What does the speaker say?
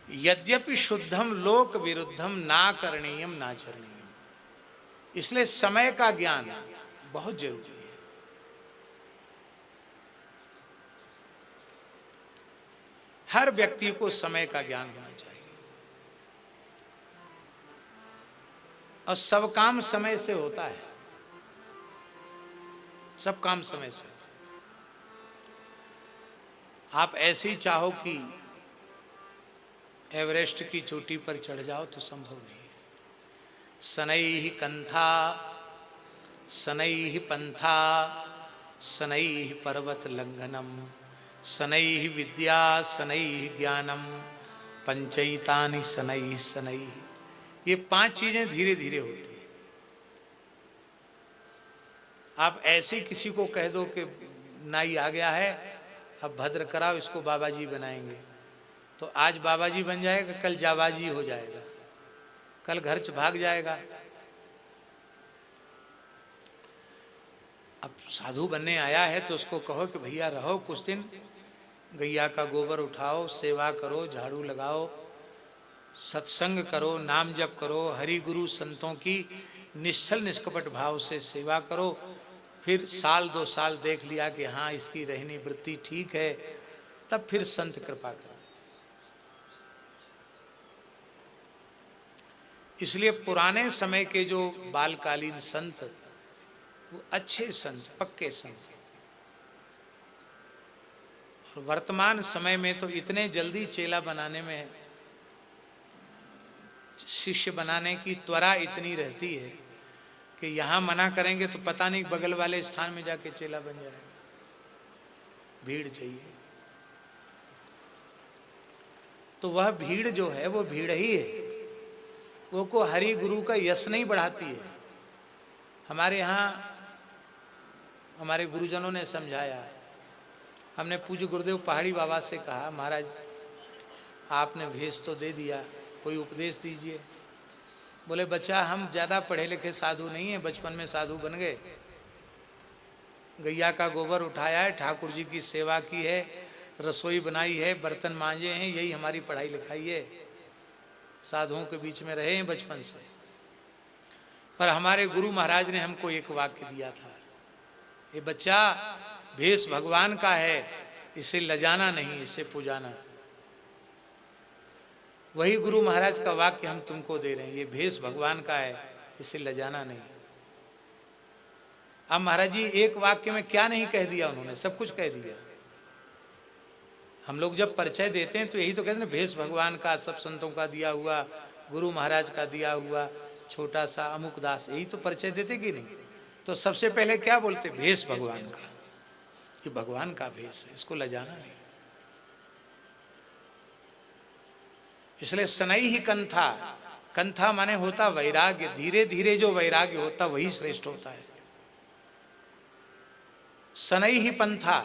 यद्यपि शुद्धम लोक विरुद्धम ना करणीयम ना चरणीयम। इसलिए समय का ज्ञान बहुत जरूरी है। हर व्यक्ति को समय का ज्ञान होना चाहिए और सब काम समय से होता है। सब काम समय से। आप ऐसे ही चाहो कि एवरेस्ट की चोटी पर चढ़ जाओ तो संभव नहीं है। शनैः कंथा शनैः पंथा शनैः पर्वत लंघनम शनैः विद्या शनैः ज्ञानम पंचैतानि शनैः शनैः। ये 5 चीजें धीरे धीरे होती है। आप ऐसे किसी को कह दो कि नाई आ गया है, अब भद्र कराओ, इसको बाबा जी बनाएंगे, तो आज बाबा जी बन जाएगा, कल जाबाजी हो जाएगा, कल घर से भाग जाएगा। अब साधु बनने आया है तो उसको कहो कि भैया रहो कुछ दिन, गैया का गोबर उठाओ, सेवा करो, झाड़ू लगाओ, सत्संग करो, नाम जप करो, हरि गुरु संतों की निश्चल निष्कपट भाव से सेवा करो। फिर साल 2 साल देख लिया कि हाँ इसकी रहनी वृत्ति ठीक है, तब फिर संत कृपा कर देते। इसलिए पुराने समय के जो बालकालीन संत वो अच्छे संत, पक्के संत। और वर्तमान समय में तो इतने जल्दी चेला बनाने में, शिष्य बनाने की त्वरा इतनी रहती है कि यहां मना करेंगे तो पता नहीं बगल वाले स्थान में जाके चेला बन जाएगा। भीड़ चाहिए। तो वह भीड़ जो है वो भीड़ ही है, वो को हरि गुरु का यश नहीं बढ़ाती है। हमारे यहाँ हमारे गुरुजनों ने समझाया। हमने पूज्य गुरुदेव पहाड़ी बाबा से कहा, महाराज आपने भेष तो दे दिया, कोई उपदेश दीजिए। बोले बच्चा हम ज़्यादा पढ़े लिखे साधु नहीं हैं, बचपन में साधु बन गए, गैया का गोबर उठाया है, ठाकुर जी की सेवा की है, रसोई बनाई है, बर्तन मांजे हैं, यही हमारी पढ़ाई लिखाई है। साधुओं के बीच में रहे हैं बचपन से। पर हमारे गुरु महाराज ने हमको एक वाक्य दिया था, ये बच्चा भेष भगवान का है, इसे लजाना नहीं, इसे पुजाना। वही गुरु महाराज का वाक्य हम तुमको दे रहे हैं, ये भेष भगवान का है, इसे लजाना नहीं। अब महाराज जी एक वाक्य में क्या नहीं कह दिया उन्होंने, सब कुछ कह दिया। हम लोग जब परिचय देते हैं तो यही तो कहते हैं, भेष भगवान का, सब संतों का दिया हुआ, गुरु महाराज का दिया हुआ, छोटा सा अमुक दास, यही तो परिचय देते कि नहीं। तो सबसे पहले क्या बोलते, भेष भगवान का, ये भगवान का भेष है, इसको लजाना नहीं। इसलिए शनैः कंथा, कंथा माने होता वैराग्य। धीरे धीरे जो वैराग्य होता वही श्रेष्ठ होता है। शनैः पंथा।